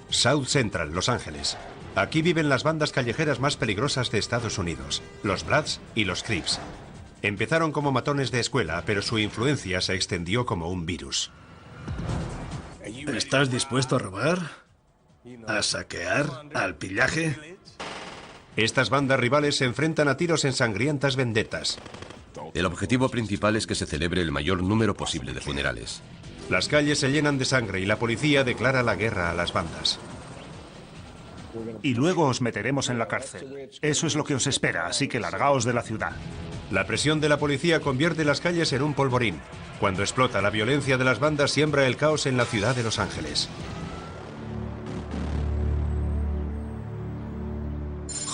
South Central, Los Ángeles. Aquí viven las bandas callejeras más peligrosas de Estados Unidos, los Bloods y los Crips. Empezaron como matones de escuela, pero su influencia se extendió como un virus. ¿Estás dispuesto a robar? ¿A saquear? ¿Al pillaje? Estas bandas rivales se enfrentan a tiros en sangrientas vendetas. El objetivo principal es que se celebre el mayor número posible de funerales. Las calles se llenan de sangre y la policía declara la guerra a las bandas. Y luego os meteremos en la cárcel. Eso es lo que os espera, así que largaos de la ciudad. La presión de la policía convierte las calles en un polvorín. Cuando explota, la violencia de las bandas siembra el caos en la ciudad de Los Ángeles.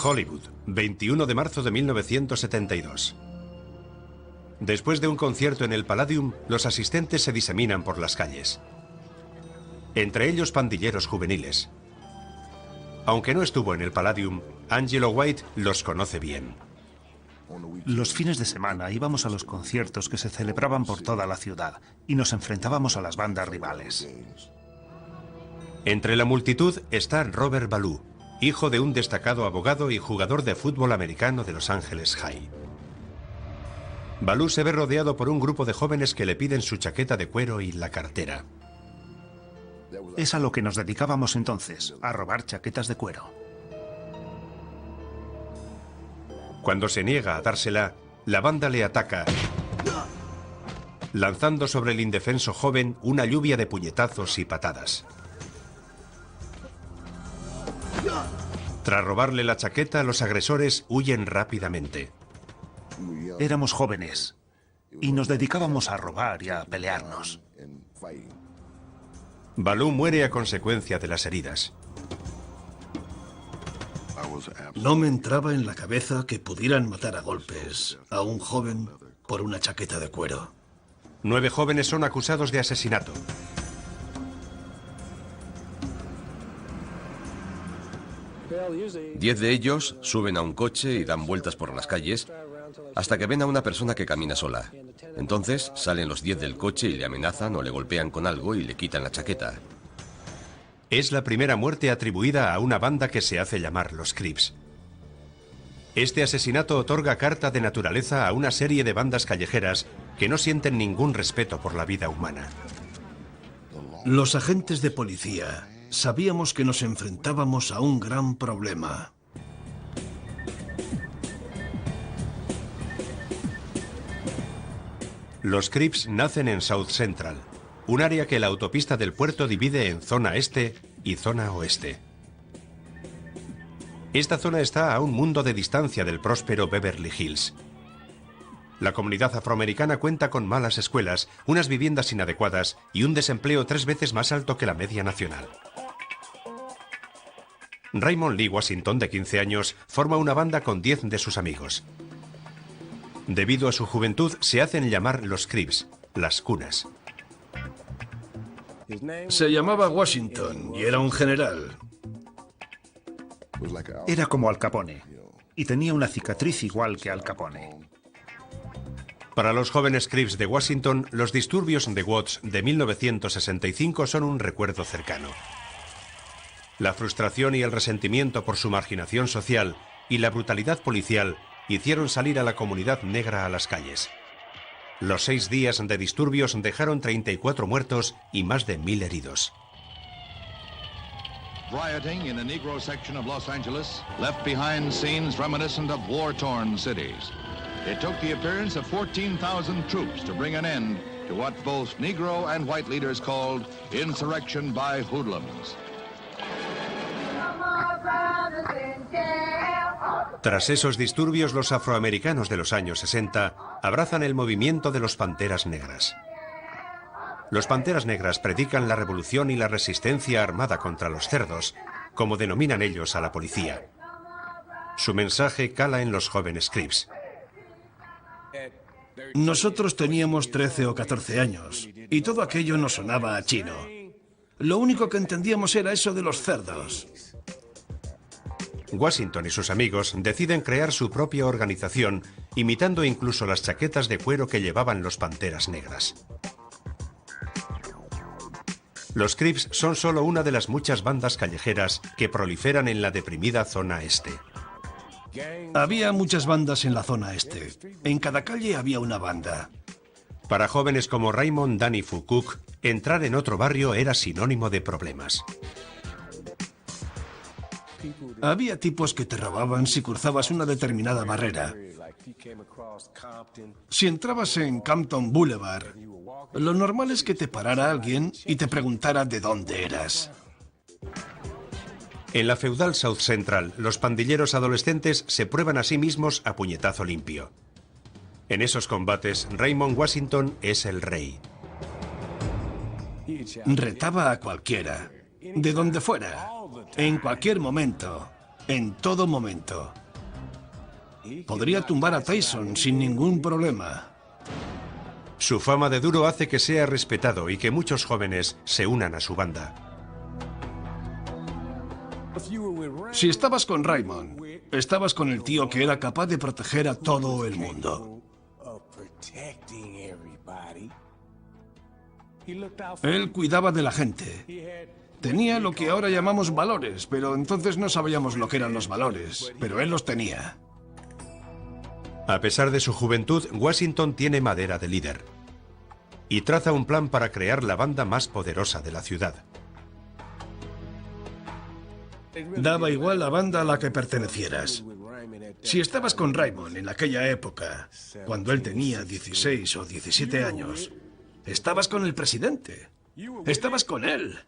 Hollywood, 21 de marzo de 1972. Después de un concierto en el Palladium, los asistentes se diseminan por las calles. Entre ellos pandilleros juveniles. Aunque no estuvo en el Palladium, Angelo White los conoce bien. Los fines de semana íbamos a los conciertos que se celebraban por toda la ciudad y nos enfrentábamos a las bandas rivales. Entre la multitud está Robert Ballou, hijo de un destacado abogado y jugador de fútbol americano de Los Ángeles High. Ballou se ve rodeado por un grupo de jóvenes que le piden su chaqueta de cuero y la cartera. Es a lo que nos dedicábamos entonces, a robar chaquetas de cuero. Cuando se niega a dársela, la banda le ataca, lanzando sobre el indefenso joven una lluvia de puñetazos y patadas. Tras robarle la chaqueta, los agresores huyen rápidamente. Éramos jóvenes y nos dedicábamos a robar y a pelearnos. Ballou muere a consecuencia de las heridas. No me entraba en la cabeza que pudieran matar a golpes a un joven por una chaqueta de cuero. 9 jóvenes son acusados de asesinato. Diez de ellos suben a un coche y dan vueltas por las calles hasta que ven a una persona que camina sola. Entonces salen los 10 del coche y le amenazan o le golpean con algo y le quitan la chaqueta. Es la primera muerte atribuida a una banda que se hace llamar los Crips. Este asesinato otorga carta de naturaleza a una serie de bandas callejeras que no sienten ningún respeto por la vida humana. Los agentes de policía sabíamos que nos enfrentábamos a un gran problema. Los Crips nacen en South Central, un área que la autopista del puerto divide en zona este y zona oeste. Esta zona está a un mundo de distancia del próspero Beverly Hills. La comunidad afroamericana cuenta con malas escuelas, unas viviendas inadecuadas y un desempleo 3 veces más alto que la media nacional. Raymond Lee Washington, de 15 años, forma una banda con 10 de sus amigos. Debido a su juventud, se hacen llamar los Crips, las cunas. Se llamaba Washington y era un general. Era como Al Capone y tenía una cicatriz igual que Al Capone. Para los jóvenes Crips de Washington, los disturbios de Watts de 1965 son un recuerdo cercano. La frustración y el resentimiento por su marginación social y la brutalidad policial hicieron salir a la comunidad negra a las calles. Los 6 días de disturbios dejaron 34 muertos y más de 1000 heridos. Rioting in a Negro section of Los Angeles left behind scenes reminiscent of war-torn cities. It took the appearance of 14,000 troops to bring an end to what both Negro and white leaders called insurrection by hoodlums. Tras esos disturbios, los afroamericanos de los años 60 abrazan el movimiento de los Panteras Negras. Los Panteras Negras predican la revolución y la resistencia armada contra los cerdos, como denominan ellos a la policía. Su mensaje cala en los jóvenes Crips. Nosotros teníamos 13 o 14 años y todo aquello nos sonaba a chino. Lo único que entendíamos era eso de los cerdos. Washington y sus amigos deciden crear su propia organización, imitando incluso las chaquetas de cuero que llevaban los Panteras Negras. Los Crips son solo una de las muchas bandas callejeras que proliferan en la deprimida zona este. Había muchas bandas en la zona este. En cada calle había una banda. Para jóvenes como Raymond Danny Foucault, entrar en otro barrio era sinónimo de problemas. Había tipos que te robaban si cruzabas una determinada barrera. Si entrabas en Campton Boulevard, lo normal es que te parara alguien y te preguntara de dónde eras. En la feudal South Central, los pandilleros adolescentes se prueban a sí mismos a puñetazo limpio. En esos combates, Raymond Washington es el rey. Retaba a cualquiera, de donde fuera, en cualquier momento, en todo momento. Podría tumbar a Tyson sin ningún problema. Su fama de duro hace que sea respetado y que muchos jóvenes se unan a su banda. Si estabas con Raymond, estabas con el tío que era capaz de proteger a todo el mundo. Él cuidaba de la gente. Tenía lo que ahora llamamos valores, pero entonces no sabíamos lo que eran los valores, pero él los tenía. A pesar de su juventud, Washington tiene madera de líder y traza un plan para crear la banda más poderosa de la ciudad. Daba igual la banda a la que pertenecieras. Si estabas con Raymond en aquella época, cuando él tenía 16 o 17 años, estabas con el presidente. Estabas con él.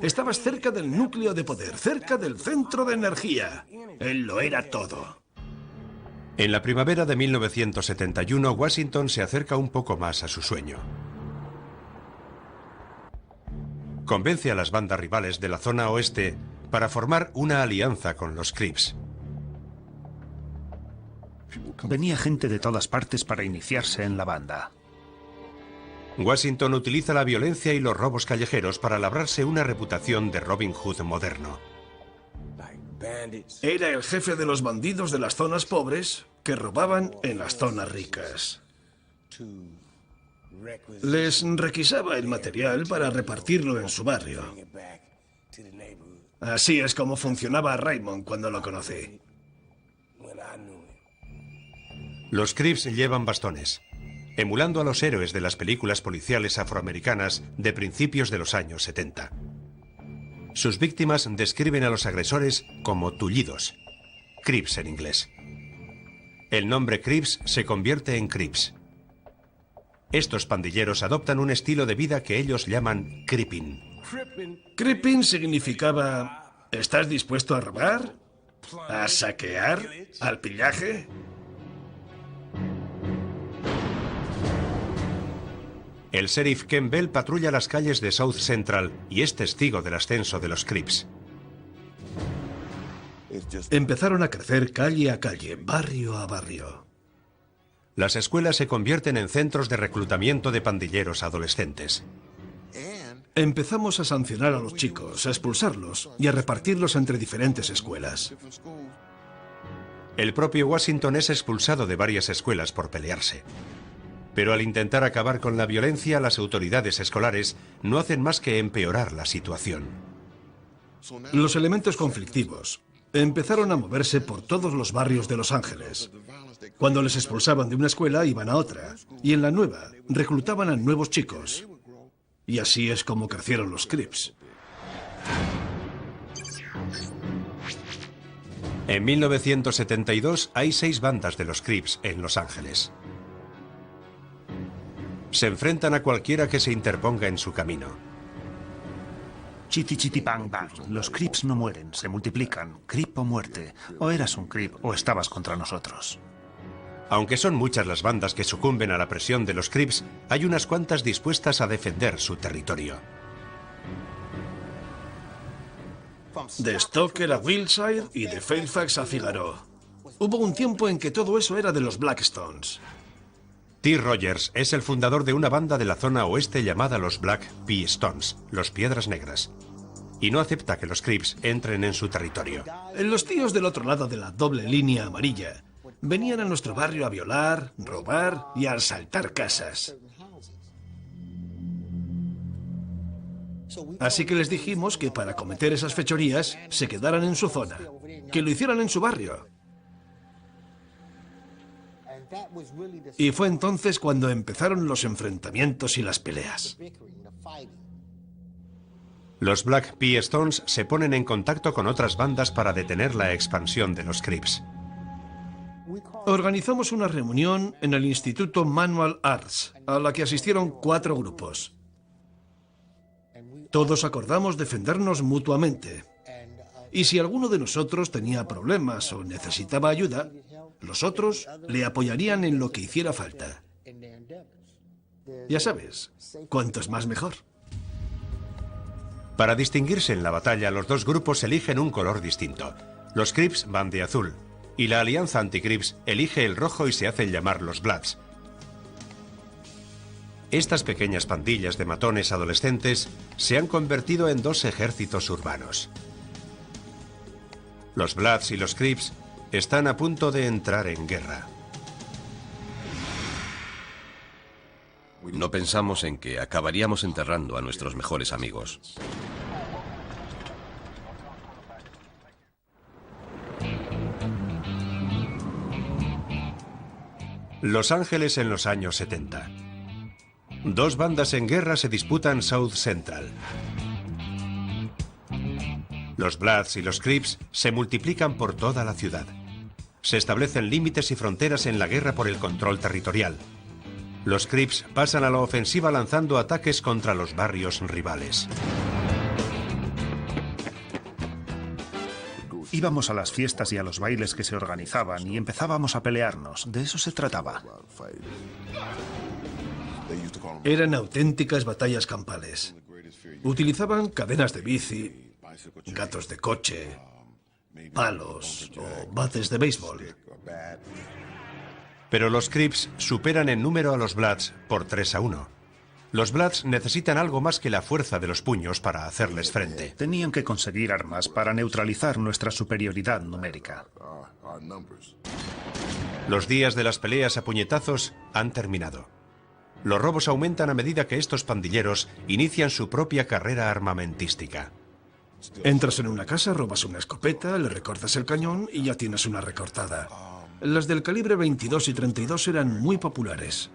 Estabas cerca del núcleo de poder, cerca del centro de energía. Él lo era todo. En la primavera de 1971, Washington se acerca un poco más a su sueño. Convence a las bandas rivales de la zona oeste para formar una alianza con los Crips. Venía gente de todas partes para iniciarse en la banda. Washington utiliza la violencia y los robos callejeros para labrarse una reputación de Robin Hood moderno. Era el jefe de los bandidos de las zonas pobres que robaban en las zonas ricas. Les requisaba el material para repartirlo en su barrio. Así es como funcionaba Raymond cuando lo conocí. Los Crips llevan bastones, emulando a los héroes de las películas policiales afroamericanas de principios de los años 70. Sus víctimas describen a los agresores como tullidos, Crips en inglés. El nombre Crips se convierte en Crips. Estos pandilleros adoptan un estilo de vida que ellos llaman creeping. Creeping significaba: ¿estás dispuesto a robar? ¿A saquear? ¿Al pillaje? El sheriff Ken Bell patrulla las calles de South Central y es testigo del ascenso de los Crips. Empezaron a crecer calle a calle, barrio a barrio. Las escuelas se convierten en centros de reclutamiento de pandilleros adolescentes. Empezamos a sancionar a los chicos, a expulsarlos y a repartirlos entre diferentes escuelas. El propio Washington es expulsado de varias escuelas por pelearse. Pero al intentar acabar con la violencia, las autoridades escolares no hacen más que empeorar la situación. Los elementos conflictivos empezaron a moverse por todos los barrios de Los Ángeles. Cuando les expulsaban de una escuela, iban a otra, y en la nueva reclutaban a nuevos chicos. Y así es como crecieron los Crips. En 1972 hay 6 bandas de los Crips en Los Ángeles. Se enfrentan a cualquiera que se interponga en su camino. Chiti chiti bang bang. Los Crips no mueren, se multiplican. Crip o muerte. O eras un Crip o estabas contra nosotros. Aunque son muchas las bandas que sucumben a la presión de los Crips, hay unas cuantas dispuestas a defender su territorio. De Stoker a Wilshire y de Fairfax a Figaro. Hubo un tiempo en que todo eso era de los Blackstones. T. Rogers es el fundador de una banda de la zona oeste llamada los Black P. Stones, los Piedras Negras, y no acepta que los Crips entren en su territorio. Los tíos del otro lado de la doble línea amarilla venían a nuestro barrio a violar, robar y a asaltar casas. Así que les dijimos que para cometer esas fechorías se quedaran en su zona, que lo hicieran en su barrio. Y fue entonces cuando empezaron los enfrentamientos y las peleas. Los Black P. Stones se ponen en contacto con otras bandas para detener la expansión de los Crips. Organizamos una reunión en el Instituto Manual Arts, a la que asistieron 4 grupos. Todos acordamos defendernos mutuamente. Y si alguno de nosotros tenía problemas o necesitaba ayuda, los otros le apoyarían en lo que hiciera falta. Ya sabes, cuantos más mejor. Para distinguirse en la batalla, los dos grupos eligen un color distinto. Los Crips van de azul, y la Alianza Anti-Crips elige el rojo y se hacen llamar los Bloods. Estas pequeñas pandillas de matones adolescentes se han convertido en 2 ejércitos urbanos. Los Bloods y los Crips están a punto de entrar en guerra. No pensamos en que acabaríamos enterrando a nuestros mejores amigos. Los Ángeles en los años 70. 2 bandas en guerra se disputan South Central. Los Bloods y los Crips se multiplican por toda la ciudad. Se establecen límites y fronteras en la guerra por el control territorial. Los Crips pasan a la ofensiva lanzando ataques contra los barrios rivales. Íbamos a las fiestas y a los bailes que se organizaban y empezábamos a pelearnos. De eso se trataba. Eran auténticas batallas campales. Utilizaban cadenas de bici, gatos de coche, palos o bates de béisbol. Pero los Crips superan en número a los Bloods por 3-1. Los Bloods necesitan algo más que la fuerza de los puños para hacerles frente. Tenían que conseguir armas para neutralizar nuestra superioridad numérica. Los días de las peleas a puñetazos han terminado. Los robos aumentan a medida que estos pandilleros inician su propia carrera armamentística. Entras en una casa, robas una escopeta, le recortas el cañón y ya tienes una recortada. Las del calibre 22 y 32 eran muy populares.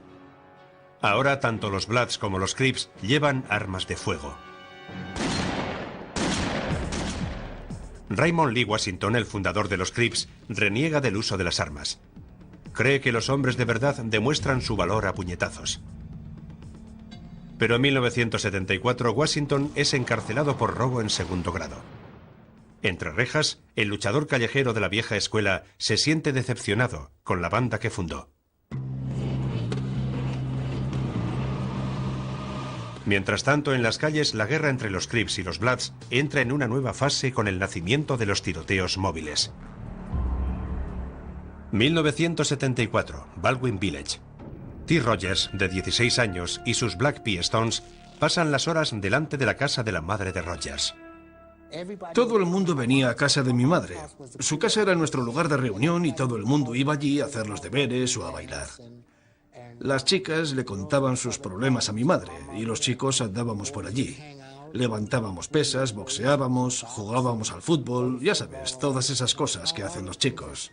Ahora tanto los Bloods como los Crips llevan armas de fuego. Raymond Lee Washington, el fundador de los Crips, reniega del uso de las armas. Cree que los hombres de verdad demuestran su valor a puñetazos. Pero en 1974 Washington es encarcelado por robo en segundo grado. Entre rejas, el luchador callejero de la vieja escuela se siente decepcionado con la banda que fundó. Mientras tanto, en las calles, la guerra entre los Crips y los Bloods entra en una nueva fase con el nacimiento de los tiroteos móviles. 1974, Baldwin Village. T. Rogers, de 16 años, y sus Black P. Stones pasan las horas delante de la casa de la madre de Rogers. Todo el mundo venía a casa de mi madre. Su casa era nuestro lugar de reunión y todo el mundo iba allí a hacer los deberes o a bailar. Las chicas le contaban sus problemas a mi madre y los chicos andábamos por allí. Levantábamos pesas, boxeábamos, jugábamos al fútbol, ya sabes, todas esas cosas que hacen los chicos.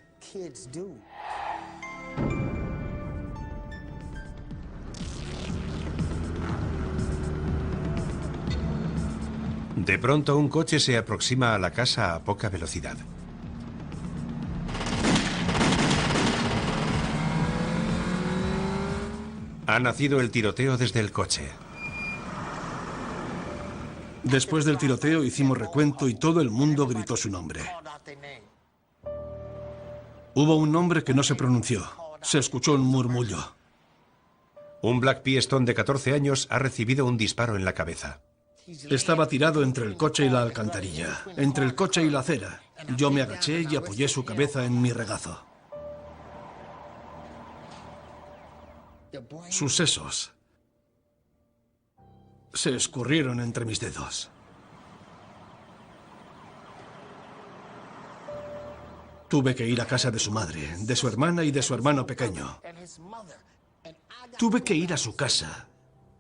De pronto un coche se aproxima a la casa a poca velocidad. Ha nacido el tiroteo desde el coche. Después del tiroteo hicimos recuento y todo el mundo gritó su nombre. Hubo un nombre que no se pronunció. Se escuchó un murmullo. Un Black P. Stone de 14 años ha recibido un disparo en la cabeza. Estaba tirado entre el coche y la alcantarilla, entre el coche y la acera. Yo me agaché y apoyé su cabeza en mi regazo. Sus sesos se escurrieron entre mis dedos. Tuve que ir a casa de su madre, de su hermana y de su hermano pequeño. Tuve que ir a su casa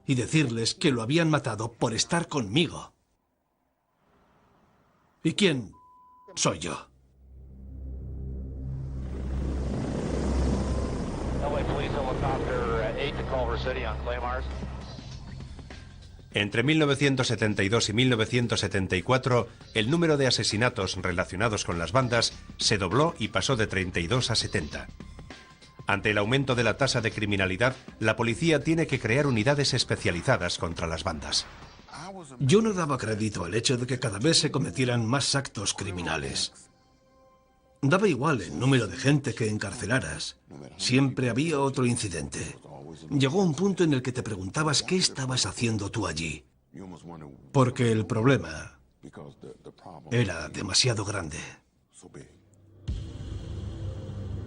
y decirles que lo habían matado por estar conmigo. ¿Y quién soy yo? Entre 1972 y 1974, el número de asesinatos relacionados con las bandas se dobló y pasó de 32 a 70. Ante el aumento de la tasa de criminalidad, la policía tiene que crear unidades especializadas contra las bandas. Yo no daba crédito al hecho de que cada vez se cometieran más actos criminales. Daba igual el número de gente que encarcelaras. Siempre había otro incidente. Llegó un punto en el que te preguntabas qué estabas haciendo tú allí. Porque el problema era demasiado grande.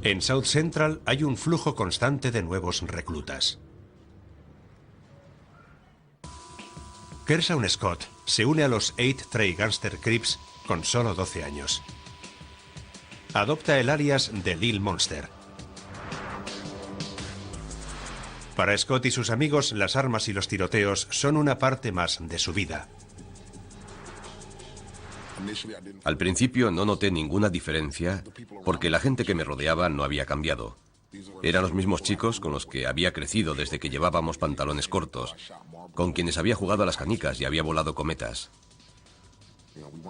En South Central hay un flujo constante de nuevos reclutas. Kershawn Scott se une a los 8 Trey Gangster Crips con solo 12 años. Adopta el alias de Lil Monster. Para Scott y sus amigos, las armas y los tiroteos son una parte más de su vida. Al principio no noté ninguna diferencia porque la gente que me rodeaba no había cambiado. Eran los mismos chicos con los que había crecido desde que llevábamos pantalones cortos, con quienes había jugado a las canicas y había volado cometas.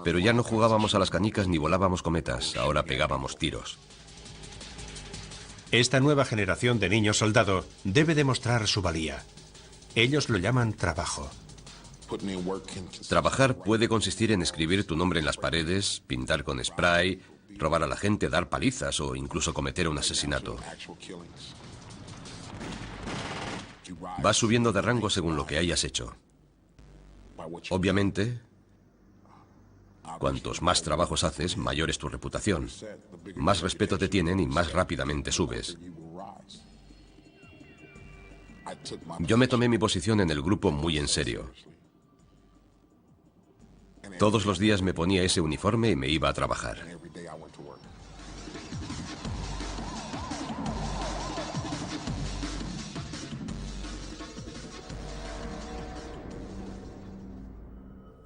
Pero ya no jugábamos a las canicas ni volábamos cometas, ahora pegábamos tiros. Esta nueva generación de niños soldado debe demostrar su valía. Ellos lo llaman trabajo. Trabajar puede consistir en escribir tu nombre en las paredes, pintar con spray, robar a la gente, dar palizas o incluso cometer un asesinato. Vas subiendo de rango según lo que hayas hecho. Obviamente, cuantos más trabajos haces, mayor es tu reputación. Más respeto te tienen y más rápidamente subes. Yo me tomé mi posición en el grupo muy en serio. Todos los días me ponía ese uniforme y me iba a trabajar.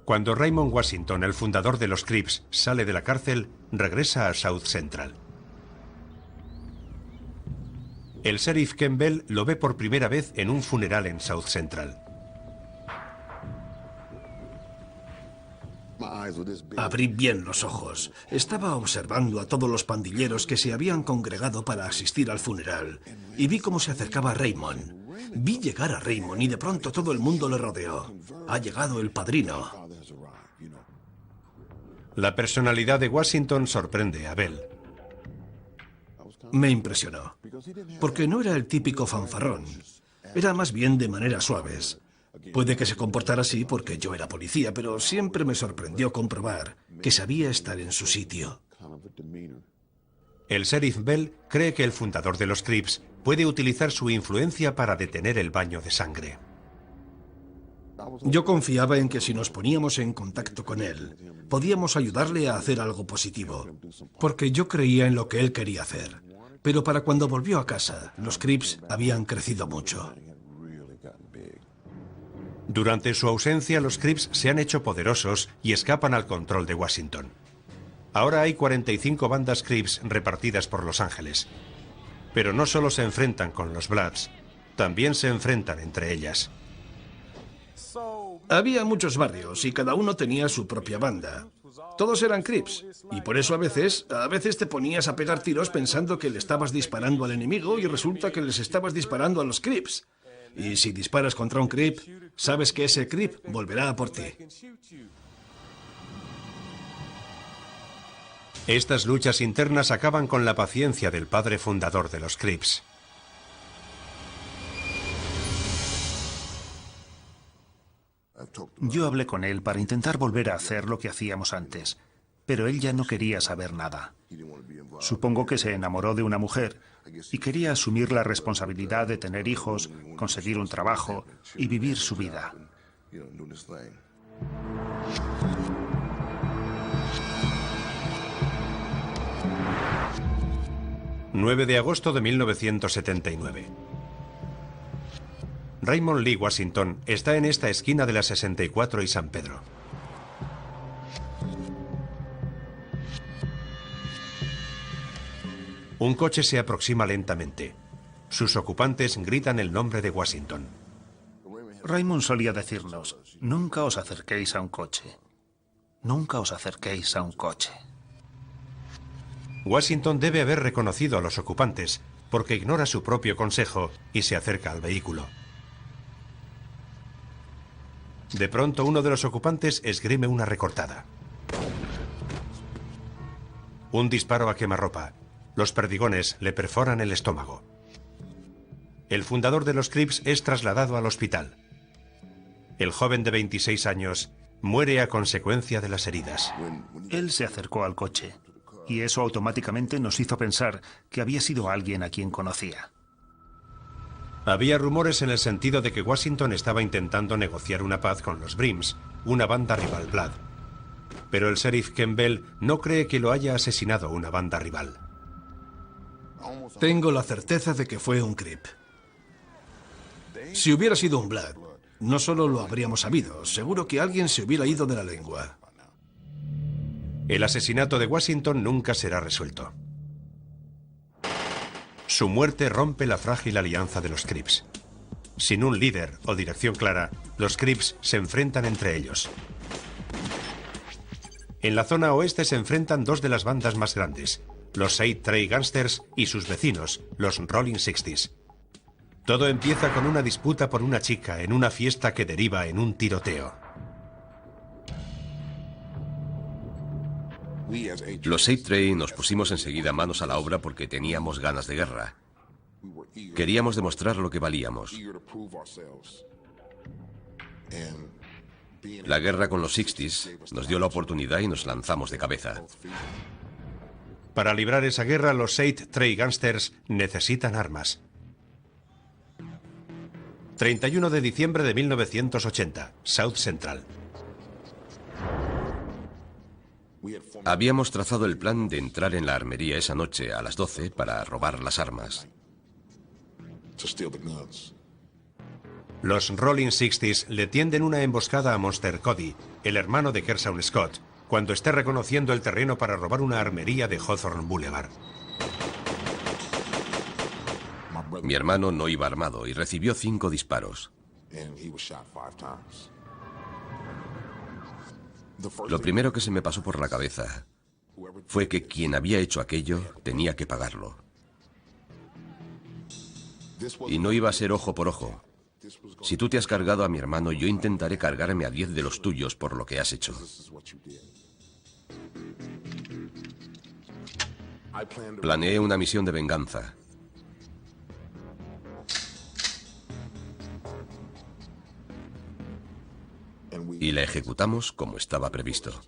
Cuando Raymond Washington, el fundador de los Crips, sale de la cárcel, regresa a South Central. El sheriff Campbell lo ve por primera vez en un funeral en South Central. Abrí bien los ojos. Estaba observando a todos los pandilleros que se habían congregado para asistir al funeral y vi cómo se acercaba Raymond. Vi llegar a Raymond y de pronto todo el mundo le rodeó. Ha llegado el padrino. La personalidad de Washington sorprende a Bell. Me impresionó, porque no era el típico fanfarrón. Era más bien de maneras suaves. Puede que se comportara así porque yo era policía, pero siempre me sorprendió comprobar que sabía estar en su sitio. El sheriff Bell cree que el fundador de los Crips puede utilizar su influencia para detener el baño de sangre. Yo confiaba en que si nos poníamos en contacto con él, podíamos ayudarle a hacer algo positivo, porque yo creía en lo que él quería hacer. Pero para cuando volvió a casa, los Crips habían crecido mucho. Durante su ausencia, los Crips se han hecho poderosos y escapan al control de Washington. Ahora hay 45 bandas Crips repartidas por Los Ángeles. Pero no solo se enfrentan con los Bloods, también se enfrentan entre ellas. Había muchos barrios y cada uno tenía su propia banda. Todos eran Crips, y por eso a veces te ponías a pegar tiros pensando que le estabas disparando al enemigo y resulta que les estabas disparando a los Crips. Y si disparas contra un Crip, sabes que ese Crip volverá a por ti. Estas luchas internas acaban con la paciencia del padre fundador de los Crips. Yo hablé con él para intentar volver a hacer lo que hacíamos antes, pero él ya no quería saber nada. Supongo que se enamoró de una mujer y quería asumir la responsabilidad de tener hijos, conseguir un trabajo y vivir su vida. 9 de agosto de 1979. Raymond Lee Washington está en esta esquina de la 64 y San Pedro. Un coche se aproxima lentamente. Sus ocupantes gritan el nombre de Washington. Raymond solía decirnos, nunca os acerquéis a un coche. Nunca os acerquéis a un coche. Washington debe haber reconocido a los ocupantes, porque ignora su propio consejo y se acerca al vehículo. De pronto, uno de los ocupantes esgrime una recortada. Un disparo a quemarropa. Los perdigones le perforan el estómago. El fundador de los Crips es trasladado al hospital. El joven de 26 años muere a consecuencia de las heridas. Él se acercó al coche, y eso automáticamente nos hizo pensar que había sido alguien a quien conocía. Había rumores en el sentido de que Washington estaba intentando negociar una paz con los Brims, una banda rival Blood. Pero el sheriff Campbell no cree que lo haya asesinado una banda rival. Tengo la certeza de que fue un Crip. Si hubiera sido un Blood, no solo lo habríamos sabido, seguro que alguien se hubiera ido de la lengua. El asesinato de Washington nunca será resuelto. Su muerte rompe la frágil alianza de los Crips. Sin un líder o dirección clara, los Crips se enfrentan entre ellos. En la zona oeste se enfrentan dos de las bandas más grandes, los 8 Trey Gangsters y sus vecinos, los Rolling Sixties. Todo empieza con una disputa por una chica en una fiesta que deriva en un tiroteo. Los 8 Trey nos pusimos enseguida manos a la obra porque teníamos ganas de guerra. Queríamos demostrar lo que valíamos. La guerra con los Sixties nos dio la oportunidad y nos lanzamos de cabeza. Para librar esa guerra, los 8 Trey Gangsters necesitan armas. 31 de diciembre de 1980, South Central. Habíamos trazado el plan de entrar en la armería esa noche a las 12 para robar las armas. Los Rolling Sixties le tienden una emboscada a Monster Cody, el hermano de Kershaw Scott, cuando esté reconociendo el terreno para robar una armería de Hawthorne Boulevard. Mi hermano no iba armado y recibió 5 disparos. Lo primero que se me pasó por la cabeza fue que quien había hecho aquello tenía que pagarlo. Y no iba a ser ojo por ojo. Si tú te has cargado a mi hermano, yo intentaré cargarme a 10 de los tuyos por lo que has hecho. Planeé una misión de venganza. Y la ejecutamos como estaba previsto.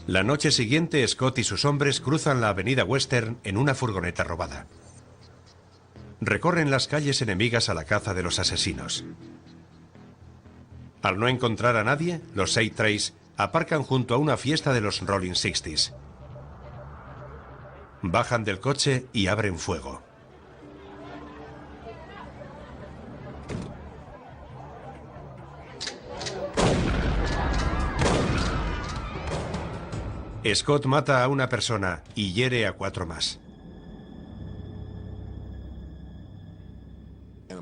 La noche siguiente, Scott y sus hombres cruzan la avenida Western en una furgoneta robada. Recorren las calles enemigas a la caza de los asesinos. Al no encontrar a nadie, los 8 Treys aparcan junto a una fiesta de los Rolling Sixties. Bajan del coche y abren fuego. Scott mata a una persona y hiere a 4 más.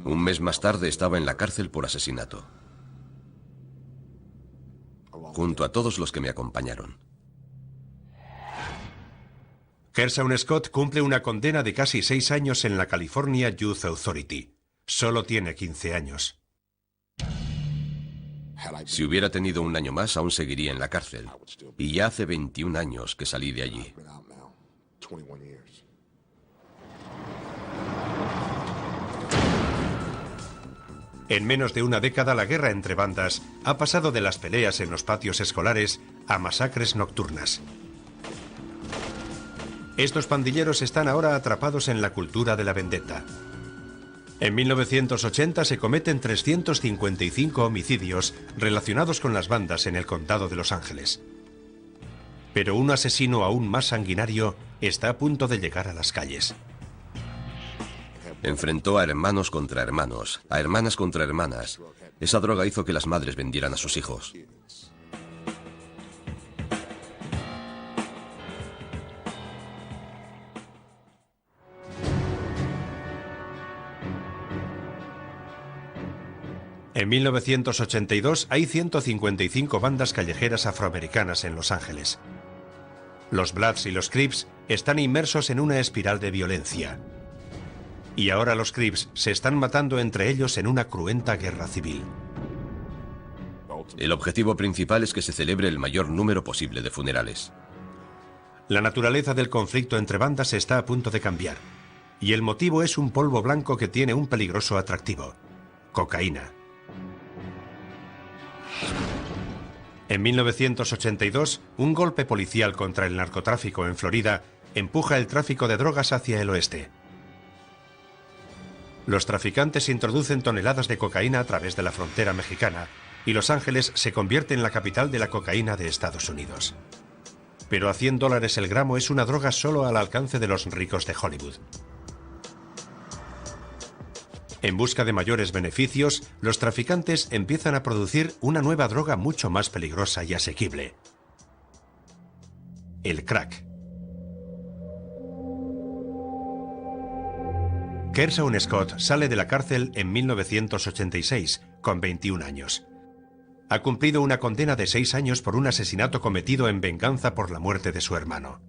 Un mes más tarde estaba en la cárcel por asesinato, junto a todos los que me acompañaron. Kershaw Scott cumple una condena de casi 6 años en la California Youth Authority. Solo tiene 15 años. Si hubiera tenido un año más, aún seguiría en la cárcel. Y ya hace 21 años que salí de allí. En menos de una década, la guerra entre bandas ha pasado de las peleas en los patios escolares a masacres nocturnas. Estos pandilleros están ahora atrapados en la cultura de la vendetta. En 1980 se cometen 355 homicidios relacionados con las bandas en el condado de Los Ángeles. Pero un asesino aún más sanguinario está a punto de llegar a las calles. Enfrentó a hermanos contra hermanos, a hermanas contra hermanas. Esa droga hizo que las madres vendieran a sus hijos. En 1982 hay 155 bandas callejeras afroamericanas en Los Ángeles. Los Bloods y los Crips están inmersos en una espiral de violencia. Y ahora los Crips se están matando entre ellos en una cruenta guerra civil. El objetivo principal es que se celebre el mayor número posible de funerales. La naturaleza del conflicto entre bandas está a punto de cambiar. Y el motivo es un polvo blanco que tiene un peligroso atractivo: cocaína. En 1982, un golpe policial contra el narcotráfico en Florida empuja el tráfico de drogas hacia el oeste. Los traficantes introducen toneladas de cocaína a través de la frontera mexicana y Los Ángeles se convierte en la capital de la cocaína de Estados Unidos. Pero a $100 el gramo es una droga solo al alcance de los ricos de Hollywood. En busca de mayores beneficios, los traficantes empiezan a producir una nueva droga mucho más peligrosa y asequible: el crack. Kershaw Scott sale de la cárcel en 1986, con 21 años. Ha cumplido una condena de 6 años por un asesinato cometido en venganza por la muerte de su hermano.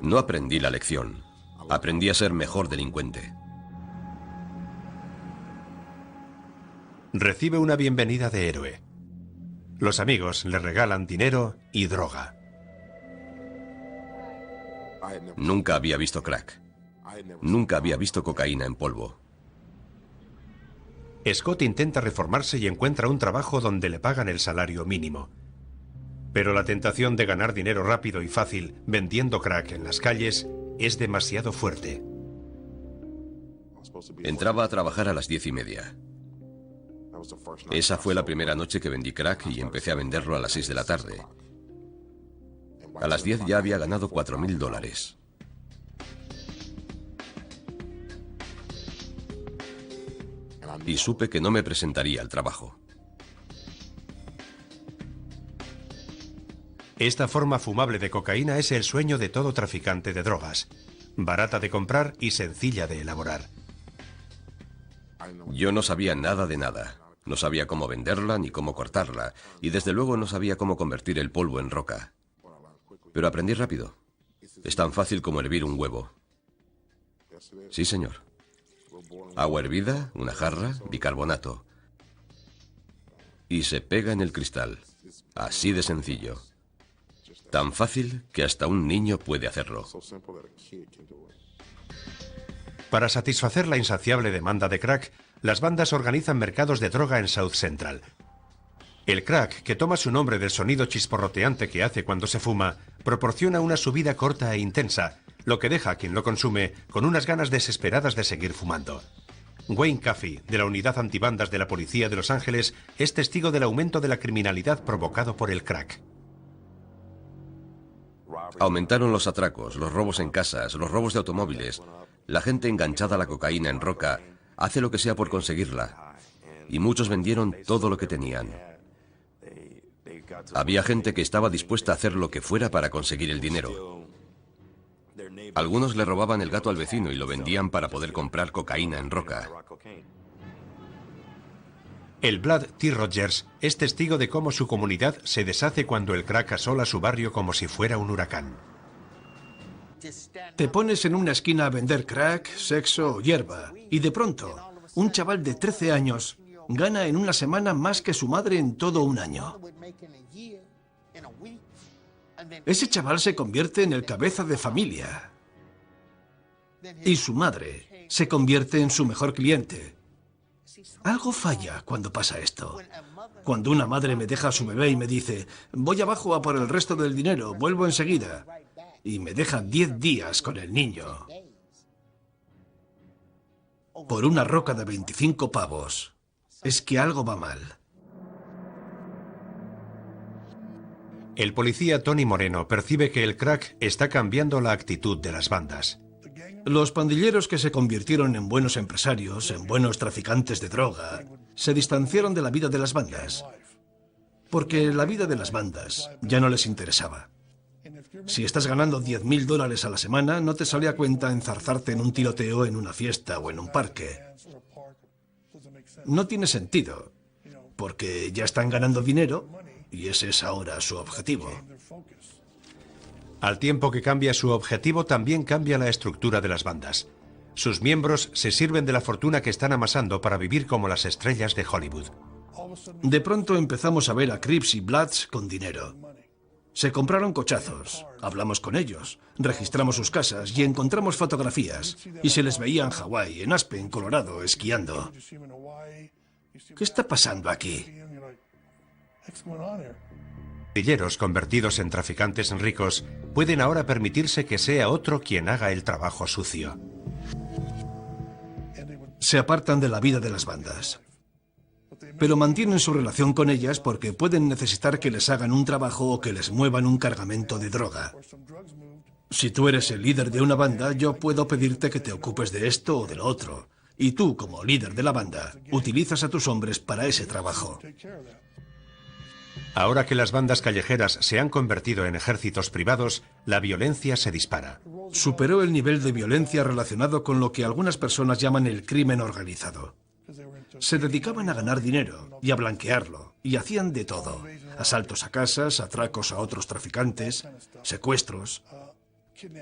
No aprendí la lección. Aprendí a ser mejor delincuente. Recibe una bienvenida de héroe. Los amigos le regalan dinero y droga. Nunca había visto crack. Nunca había visto cocaína en polvo. Scott intenta reformarse y encuentra un trabajo donde le pagan el salario mínimo. Pero la tentación de ganar dinero rápido y fácil vendiendo crack en las calles es demasiado fuerte. Entraba a trabajar a las 10:30. Esa fue la primera noche que vendí crack y empecé a venderlo a las 6 de la tarde. A las 10 ya había ganado $4.000. Y supe que no me presentaría al trabajo. Esta forma fumable de cocaína es el sueño de todo traficante de drogas. Barata de comprar y sencilla de elaborar. Yo no sabía nada de nada. No sabía cómo venderla ni cómo cortarla. Y desde luego no sabía cómo convertir el polvo en roca. Pero aprendí rápido. Es tan fácil como hervir un huevo. Sí, señor. Agua hervida, una jarra, bicarbonato. Y se pega en el cristal. Así de sencillo. Tan fácil que hasta un niño puede hacerlo. Para satisfacer la insaciable demanda de crack, las bandas organizan mercados de droga en South Central. El crack, que toma su nombre del sonido chisporroteante que hace cuando se fuma, proporciona una subida corta e intensa, lo que deja a quien lo consume con unas ganas desesperadas de seguir fumando. Wayne Caffey, de la unidad antibandas de la policía de Los Ángeles, es testigo del aumento de la criminalidad provocado por el crack. Aumentaron los atracos, los robos en casas, los robos de automóviles. La gente enganchada a la cocaína en roca hace lo que sea por conseguirla. Y muchos vendieron todo lo que tenían. Había gente que estaba dispuesta a hacer lo que fuera para conseguir el dinero. Algunos le robaban el gato al vecino y lo vendían para poder comprar cocaína en roca. El Blood T. Rogers es testigo de cómo su comunidad se deshace cuando el crack asola su barrio como si fuera un huracán. Te pones en una esquina a vender crack, sexo o hierba, y de pronto, un chaval de 13 años gana en una semana más que su madre en todo un año. Ese chaval se convierte en el cabeza de familia. Y su madre se convierte en su mejor cliente. Algo falla cuando pasa esto. Cuando una madre me deja a su bebé y me dice, voy abajo a por el resto del dinero, vuelvo enseguida, y me deja 10 días con el niño, por una roca de 25 pavos, es que algo va mal. El policía Tony Moreno percibe que el crack está cambiando la actitud de las bandas. Los pandilleros que se convirtieron en buenos empresarios, en buenos traficantes de droga, se distanciaron de la vida de las bandas, porque la vida de las bandas ya no les interesaba. Si estás ganando $10.000 a la semana, no te sale a cuenta enzarzarte en un tiroteo en una fiesta o en un parque. no tiene sentido, porque ya están ganando dinero y ese es ahora su objetivo. Al tiempo que cambia su objetivo, también cambia la estructura de las bandas. Sus miembros se sirven de la fortuna que están amasando para vivir como las estrellas de Hollywood. De pronto empezamos a ver a Crips y Bloods con dinero. Se compraron cochazos, hablamos con ellos, registramos sus casas y encontramos fotografías. Y se les veía en Hawái, en Aspen, Colorado, esquiando. ¿Qué está pasando aquí? Pandilleros convertidos en traficantes ricos pueden ahora permitirse que sea otro quien haga el trabajo sucio. Se apartan de la vida de las bandas. Pero mantienen su relación con ellas porque pueden necesitar que les hagan un trabajo o que les muevan un cargamento de droga. Si tú eres el líder de una banda, yo puedo pedirte que te ocupes de esto o de lo otro. Y tú, como líder de la banda, utilizas a tus hombres para ese trabajo. Ahora que las bandas callejeras se han convertido en ejércitos privados, la violencia se dispara. Superó el nivel de violencia relacionado con lo que algunas personas llaman el crimen organizado. Se dedicaban a ganar dinero y a blanquearlo, y hacían de todo. Asaltos a casas, atracos a otros traficantes, secuestros.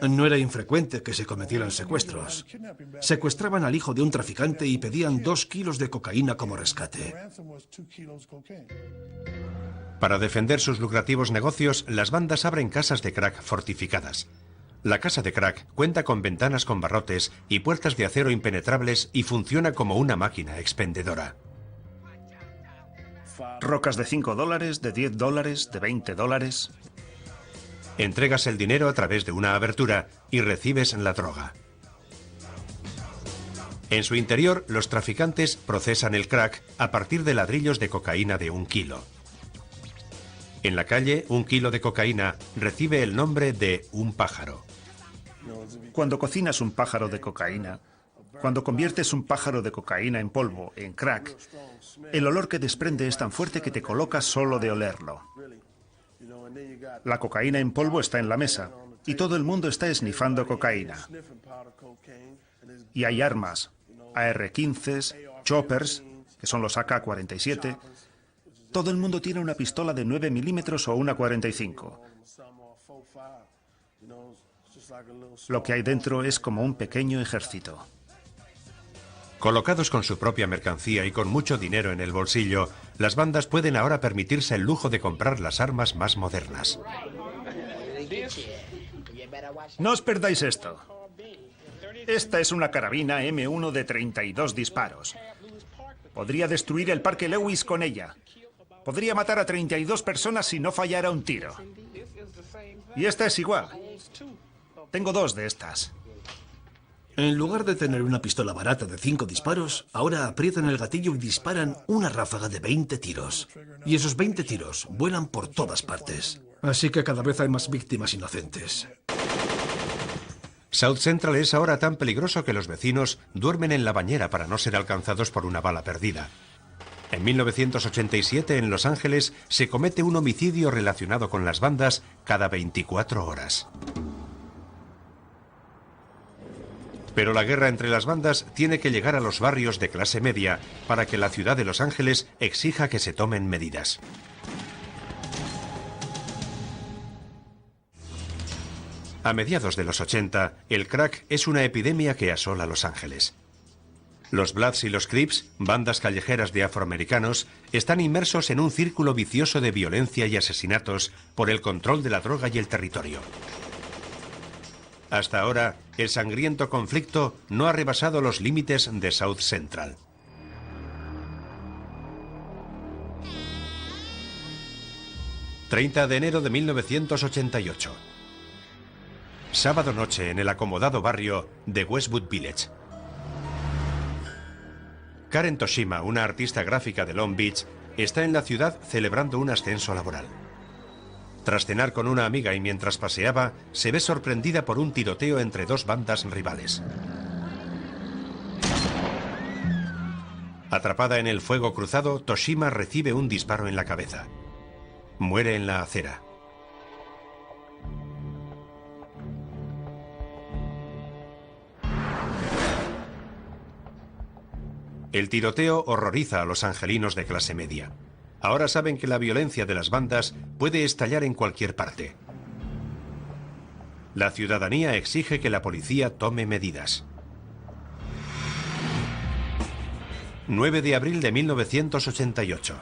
No era infrecuente que se cometieran secuestros. Secuestraban al hijo de un traficante y pedían 2 kilos de cocaína como rescate. Para defender sus lucrativos negocios, las bandas abren casas de crack fortificadas. La casa de crack cuenta con ventanas con barrotes y puertas de acero impenetrables y funciona como una máquina expendedora. Rocas de $5, de $10, de $20. Entregas el dinero a través de una abertura y recibes la droga. En su interior, los traficantes procesan el crack a partir de ladrillos de cocaína de 1 kilo. En la calle, 1 kilo de cocaína recibe el nombre de un pájaro. Cuando cocinas un pájaro de cocaína, cuando conviertes un pájaro de cocaína en polvo, en crack, el olor que desprende es tan fuerte que te colocas solo de olerlo. La cocaína en polvo está en la mesa y todo el mundo está esnifando cocaína. Y hay armas, AR-15s, choppers, que son los AK-47. Todo el mundo tiene una pistola de 9 milímetros o una 45. Lo que hay dentro es como un pequeño ejército. Colocados con su propia mercancía y con mucho dinero en el bolsillo, las bandas pueden ahora permitirse el lujo de comprar las armas más modernas. No os perdáis esto. Esta es una carabina M1 de 32 disparos. Podría destruir el Parque Lewis con ella. Podría matar a 32 personas si no fallara un tiro. Y esta es igual. Tengo 2 de estas. En lugar de tener una pistola barata de 5 disparos, ahora aprietan el gatillo y disparan una ráfaga de 20 tiros. Y esos 20 tiros vuelan por todas partes. Así que cada vez hay más víctimas inocentes. South Central es ahora tan peligroso que los vecinos duermen en la bañera para no ser alcanzados por una bala perdida. En 1987, en Los Ángeles, se comete un homicidio relacionado con las bandas cada 24 horas. Pero la guerra entre las bandas tiene que llegar a los barrios de clase media para que la ciudad de Los Ángeles exija que se tomen medidas. A mediados de los 80, el crack es una epidemia que asola Los Ángeles. Los Bloods y los Crips, bandas callejeras de afroamericanos, están inmersos en un círculo vicioso de violencia y asesinatos por el control de la droga y el territorio. Hasta ahora, el sangriento conflicto no ha rebasado los límites de South Central. ...30 de enero de 1988... sábado noche en el acomodado barrio de Westwood Village. Karen Toshima, una artista gráfica de Long Beach, está en la ciudad celebrando un ascenso laboral. Tras cenar con una amiga y mientras paseaba, se ve sorprendida por un tiroteo entre 2 bandas rivales. Atrapada en el fuego cruzado, Toshima recibe un disparo en la cabeza. Muere en la acera. El tiroteo horroriza a los angelinos de clase media. Ahora saben que la violencia de las bandas puede estallar en cualquier parte. La ciudadanía exige que la policía tome medidas. 9 de abril de 1988.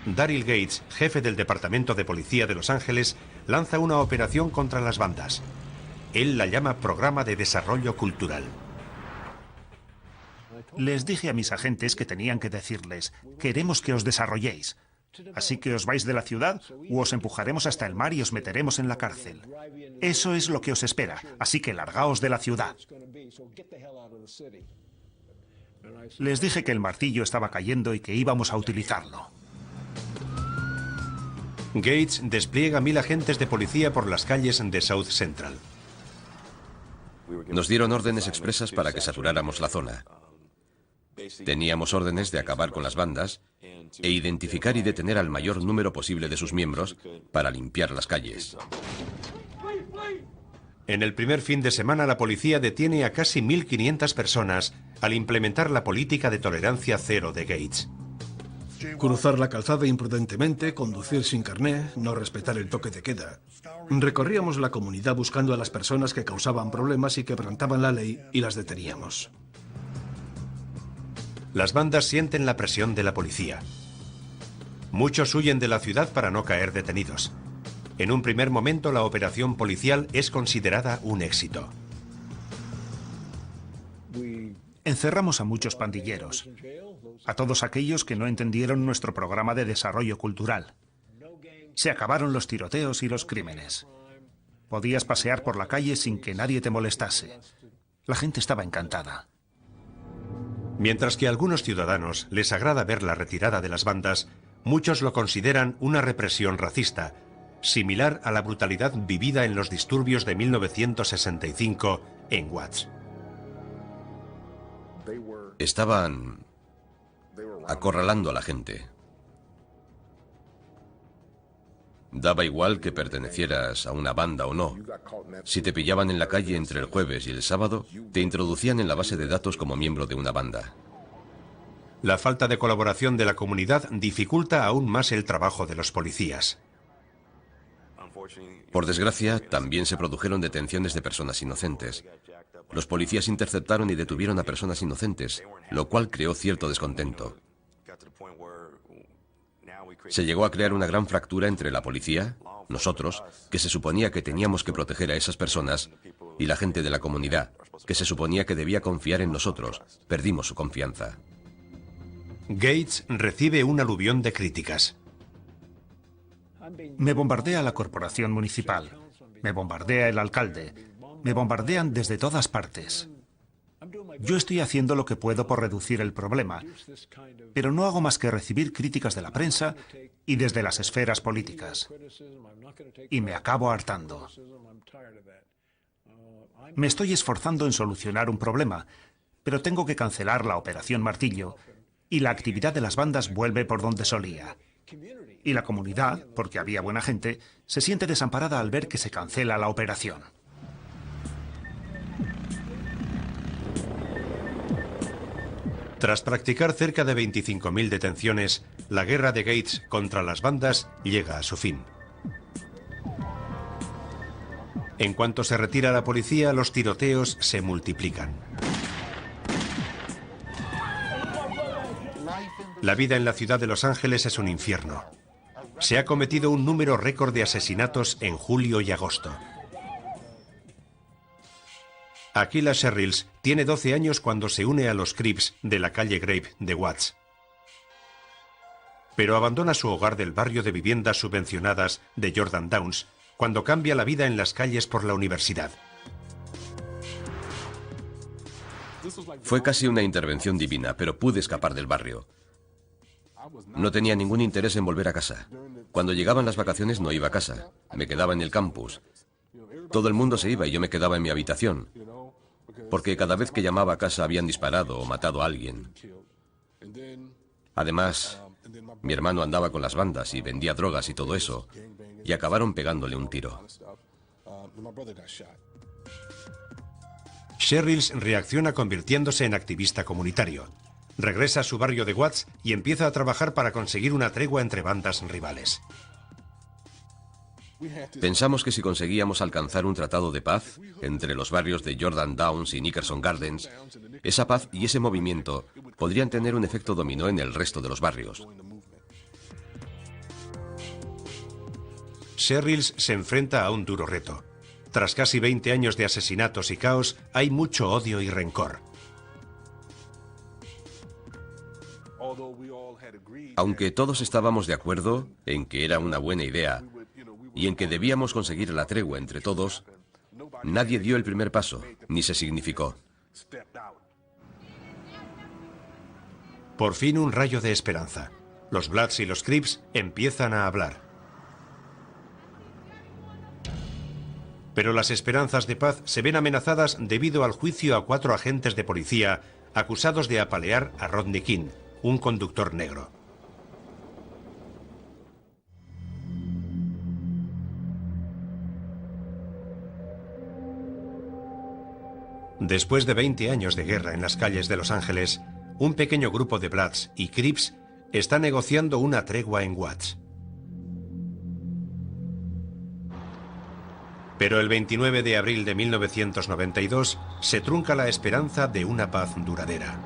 Daryl Gates, jefe del Departamento de Policía de Los Ángeles, lanza una operación contra las bandas. Él la llama Programa de Desarrollo Cultural. Les dije a mis agentes que tenían que decirles: queremos que os desarrolléis. Así que os vais de la ciudad o os empujaremos hasta el mar y os meteremos en la cárcel. Eso es lo que os espera, así que largaos de la ciudad. Les dije que el martillo estaba cayendo y que íbamos a utilizarlo. Gates despliega 1000 agentes de policía por las calles de South Central. Nos dieron órdenes expresas para que saturáramos la zona. Teníamos órdenes de acabar con las bandas e identificar y detener al mayor número posible de sus miembros para limpiar las calles. En el primer fin de semana, la policía detiene a casi 1500 personas al implementar la política de tolerancia cero de Gates. Cruzar la calzada imprudentemente, conducir sin carné, no respetar el toque de queda. Recorríamos la comunidad buscando a las personas que causaban problemas y quebrantaban la ley y las deteníamos. Las bandas sienten la presión de la policía. Muchos huyen de la ciudad para no caer detenidos. En un primer momento, la operación policial es considerada un éxito. Encerramos a muchos pandilleros, a todos aquellos que no entendieron nuestro programa de desarrollo cultural. Se acabaron los tiroteos y los crímenes. Podías pasear por la calle sin que nadie te molestase. La gente estaba encantada. Mientras que a algunos ciudadanos les agrada ver la retirada de las bandas, muchos lo consideran una represión racista, similar a la brutalidad vivida en los disturbios de 1965 en Watts. Estaban acorralando a la gente. Daba igual que pertenecieras a una banda o no. Si te pillaban en la calle entre el jueves y el sábado, te introducían en la base de datos como miembro de una banda. La falta de colaboración de la comunidad dificulta aún más el trabajo de los policías. Por desgracia, también se produjeron detenciones de personas inocentes. Los policías interceptaron y detuvieron a personas inocentes, lo cual creó cierto descontento. Se llegó a crear una gran fractura entre la policía, nosotros, que se suponía que teníamos que proteger a esas personas, y la gente de la comunidad, que se suponía que debía confiar en nosotros. Perdimos su confianza. Gates recibe un aluvión de críticas. Me bombardea la corporación municipal, me bombardea el alcalde, me bombardean desde todas partes. Yo estoy haciendo lo que puedo por reducir el problema, pero no hago más que recibir críticas de la prensa y desde las esferas políticas. Y me acabo hartando. Me estoy esforzando en solucionar un problema, pero tengo que cancelar la Operación Martillo y la actividad de las bandas vuelve por donde solía. Y la comunidad, porque había buena gente, se siente desamparada al ver que se cancela la operación. Tras practicar cerca de 25.000 detenciones, la guerra de Gates contra las bandas llega a su fin. En cuanto se retira la policía, los tiroteos se multiplican. La vida en la ciudad de Los Ángeles es un infierno. Se ha cometido un número récord de asesinatos en julio y agosto. Aquila Sherrills tiene 12 años cuando se une a los Crips de la calle Grape de Watts. Pero abandona su hogar del barrio de viviendas subvencionadas de Jordan Downs cuando cambia la vida en las calles por la universidad. Fue casi una intervención divina, pero pude escapar del barrio. No tenía ningún interés en volver a casa. Cuando llegaban las vacaciones no iba a casa, me quedaba en el campus. Todo el mundo se iba y yo me quedaba en mi habitación, porque cada vez que llamaba a casa habían disparado o matado a alguien. Además, mi hermano andaba con las bandas y vendía drogas y todo eso, y acabaron pegándole un tiro. Sherrills reacciona convirtiéndose en activista comunitario. Regresa a su barrio de Watts y empieza a trabajar para conseguir una tregua entre bandas rivales. Pensamos que si conseguíamos alcanzar un tratado de paz entre los barrios de Jordan Downs y Nickerson Gardens, esa paz y ese movimiento podrían tener un efecto dominó en el resto de los barrios. Sherrills se enfrenta a un duro reto. Tras casi 20 años de asesinatos y caos, hay mucho odio y rencor. Aunque todos estábamos de acuerdo en que era una buena idea y en que debíamos conseguir la tregua entre todos, nadie dio el primer paso, ni se significó. Por fin un rayo de esperanza. Los Bloods y los Crips empiezan a hablar. Pero las esperanzas de paz se ven amenazadas debido al juicio a 4 agentes de policía acusados de apalear a Rodney King, un conductor negro. Después de 20 años de guerra en las calles de Los Ángeles, un pequeño grupo de Bloods y Crips está negociando una tregua en Watts. Pero el 29 de abril de 1992 se trunca la esperanza de una paz duradera.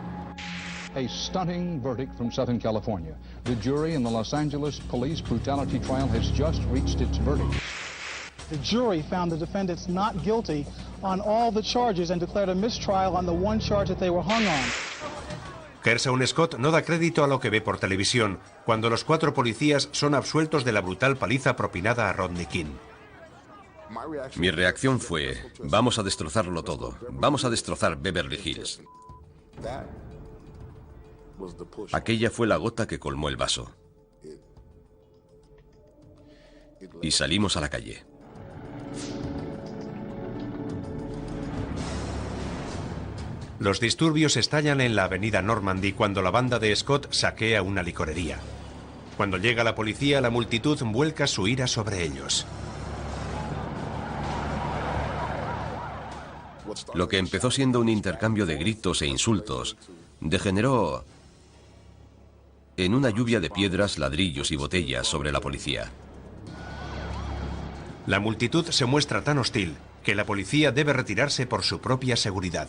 A stunning verdict from Southern California. The jury in the Los Angeles police brutality trial has just reached its verdict. The jury found the defendants not guilty on all the charges and declared a mistrial on the one charge that they were hung on. Gershon Scott no da crédito a lo que ve por televisión cuando los 4 policías son absueltos de la brutal paliza propinada a Rodney King. Mi reacción fue, vamos a destrozarlo todo, vamos a destrozar Beverly Hills. Aquella fue la gota que colmó el vaso. Y salimos a la calle. Los disturbios estallan en la avenida Normandy cuando la banda de Scott saquea una licorería. Cuando llega la policía, la multitud vuelca su ira sobre ellos. Lo que empezó siendo un intercambio de gritos e insultos degeneró en una lluvia de piedras, ladrillos y botellas sobre la policía. La multitud se muestra tan hostil que la policía debe retirarse por su propia seguridad.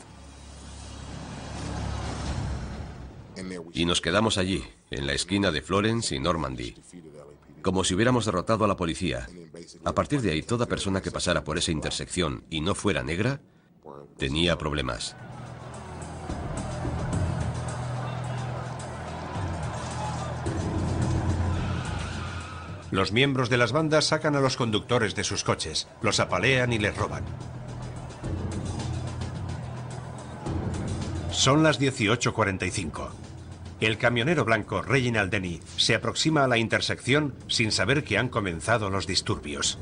Y nos quedamos allí, en la esquina de Florence y Normandy, como si hubiéramos derrotado a la policía. A partir de ahí, toda persona que pasara por esa intersección y no fuera negra, tenía problemas. Los miembros de las bandas sacan a los conductores de sus coches, los apalean y les roban. Son las 18:45. El camionero blanco Reginald Denny se aproxima a la intersección sin saber que han comenzado los disturbios.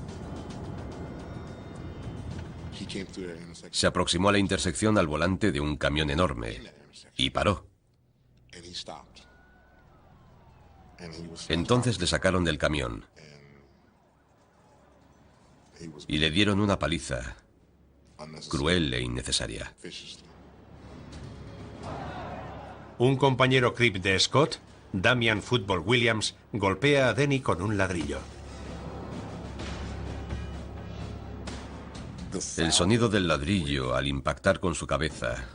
Se aproximó a la intersección al volante de un camión enorme y paró. Entonces le sacaron del camión y le dieron una paliza cruel e innecesaria. Un compañero Crip de Scott, Damian Football Williams, golpea a Denny con un ladrillo. El sonido del ladrillo al impactar con su cabeza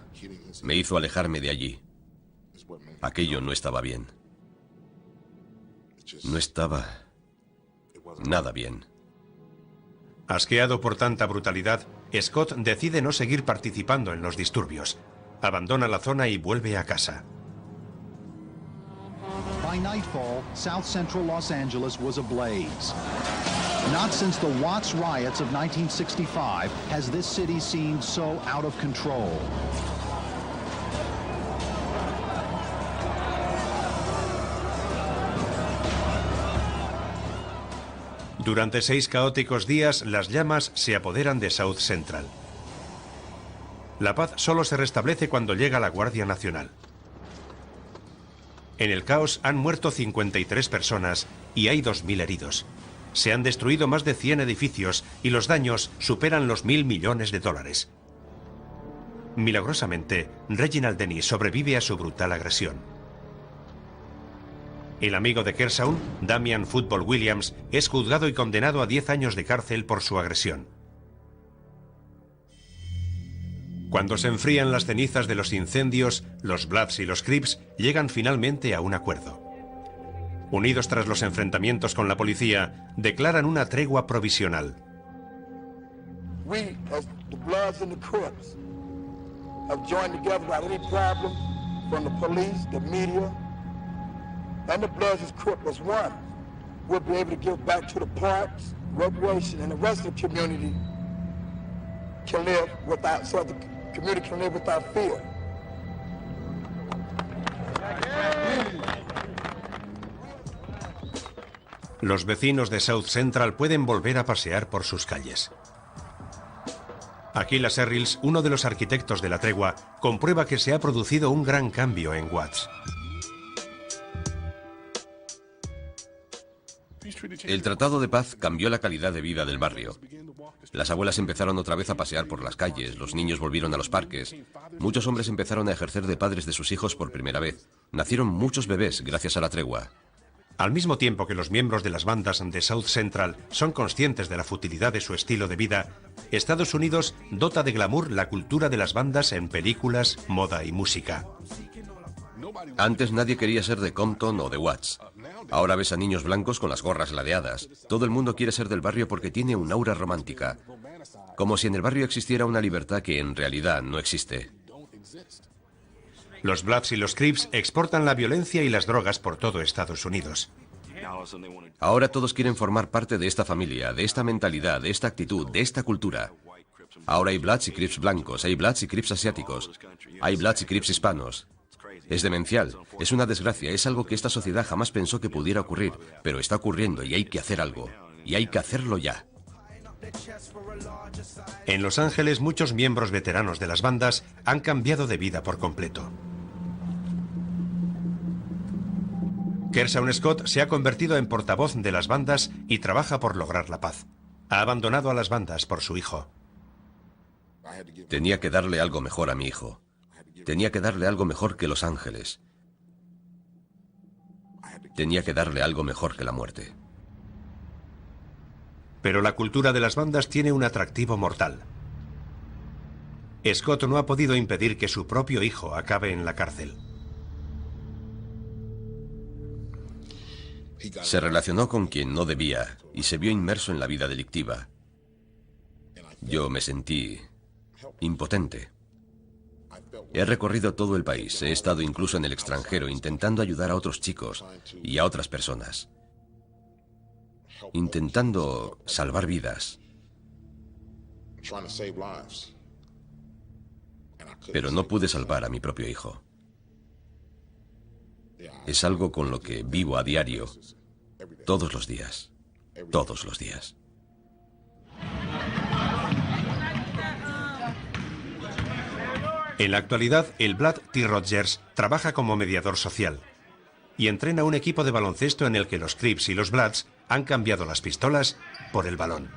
me hizo alejarme de allí. Aquello no estaba bien. No estaba nada bien. Asqueado por tanta brutalidad, Scott decide no seguir participando en los disturbios. Abandona la zona y vuelve a casa. By nightfall, South Central Los Angeles was ablaze. Not since the Watts riots of 1965 has this city seemed so out of control. Durante 6 caóticos días, las llamas se apoderan de South Central. La paz solo se restablece cuando llega la Guardia Nacional. En el caos han muerto 53 personas y hay 2.000 heridos. Se han destruido más de 100 edificios y los daños superan los $1.000 millones. Milagrosamente, Reginald Denny sobrevive a su brutal agresión. El amigo de Kershaw, Damian Football Williams, es juzgado y condenado a 10 años de cárcel por su agresión. Cuando se enfrían las cenizas de los incendios, los Bloods y los Crips llegan finalmente a un acuerdo. Unidos tras los enfrentamientos con la policía, declaran una tregua provisional. We, as the Bloods and the Crips, have joined together without any problem from the police, the media, and the Bloods and Crips as one. We'll be able to give back to the parks, recreation, and the rest of the community can live without, so the community can live without fear. Los vecinos de South Central pueden volver a pasear por sus calles. Aquila Serrils, uno de los arquitectos de la tregua, comprueba que se ha producido un gran cambio en Watts. El Tratado de Paz cambió la calidad de vida del barrio. Las abuelas empezaron otra vez a pasear por las calles, los niños volvieron a los parques, muchos hombres empezaron a ejercer de padres de sus hijos por primera vez. Nacieron muchos bebés gracias a la tregua. Al mismo tiempo que los miembros de las bandas de South Central son conscientes de la futilidad de su estilo de vida, Estados Unidos dota de glamour la cultura de las bandas en películas, moda y música. Antes nadie quería ser de Compton o de Watts. Ahora ves a niños blancos con las gorras ladeadas. Todo el mundo quiere ser del barrio porque tiene un aura romántica. Como si en el barrio existiera una libertad que en realidad no existe. Los Bloods y los Crips exportan la violencia y las drogas por todo Estados Unidos. Ahora todos quieren formar parte de esta familia, de esta mentalidad, de esta actitud, de esta cultura. Ahora hay Bloods y Crips blancos, hay Bloods y Crips asiáticos, hay Bloods y Crips hispanos. Es demencial, es una desgracia, es algo que esta sociedad jamás pensó que pudiera ocurrir, pero está ocurriendo y hay que hacer algo. Y hay que hacerlo ya. En Los Ángeles, muchos miembros veteranos de las bandas han cambiado de vida por completo. Kershaw Scott se ha convertido en portavoz de las bandas y trabaja por lograr la paz. Ha abandonado a las bandas por su hijo. Tenía que darle algo mejor a mi hijo. Tenía que darle algo mejor que Los Ángeles. Tenía que darle algo mejor que la muerte. Pero la cultura de las bandas tiene un atractivo mortal. Scott no ha podido impedir que su propio hijo acabe en la cárcel. Se relacionó con quien no debía y se vio inmerso en la vida delictiva. Yo me sentí impotente. He recorrido todo el país, he estado incluso en el extranjero intentando ayudar a otros chicos y a otras personas. Intentando salvar vidas. Pero no pude salvar a mi propio hijo. Es algo con lo que vivo a diario, todos los días, todos los días. En la actualidad, el Blood T. Rogers trabaja como mediador social y entrena un equipo de baloncesto en el que los Crips y los Bloods han cambiado las pistolas por el balón.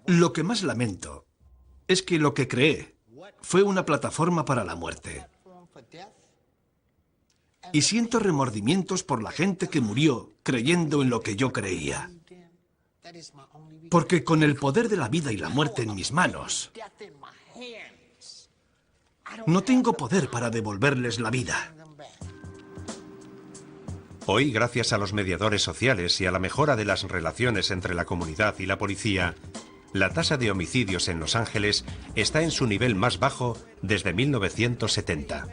Lo que más lamento es que lo que creé fue una plataforma para la muerte. Y siento remordimientos por la gente que murió creyendo en lo que yo creía. Porque con el poder de la vida y la muerte en mis manos, no tengo poder para devolverles la vida. Hoy, gracias a los mediadores sociales y a la mejora de las relaciones entre la comunidad y la policía, la tasa de homicidios en Los Ángeles está en su nivel más bajo desde 1970.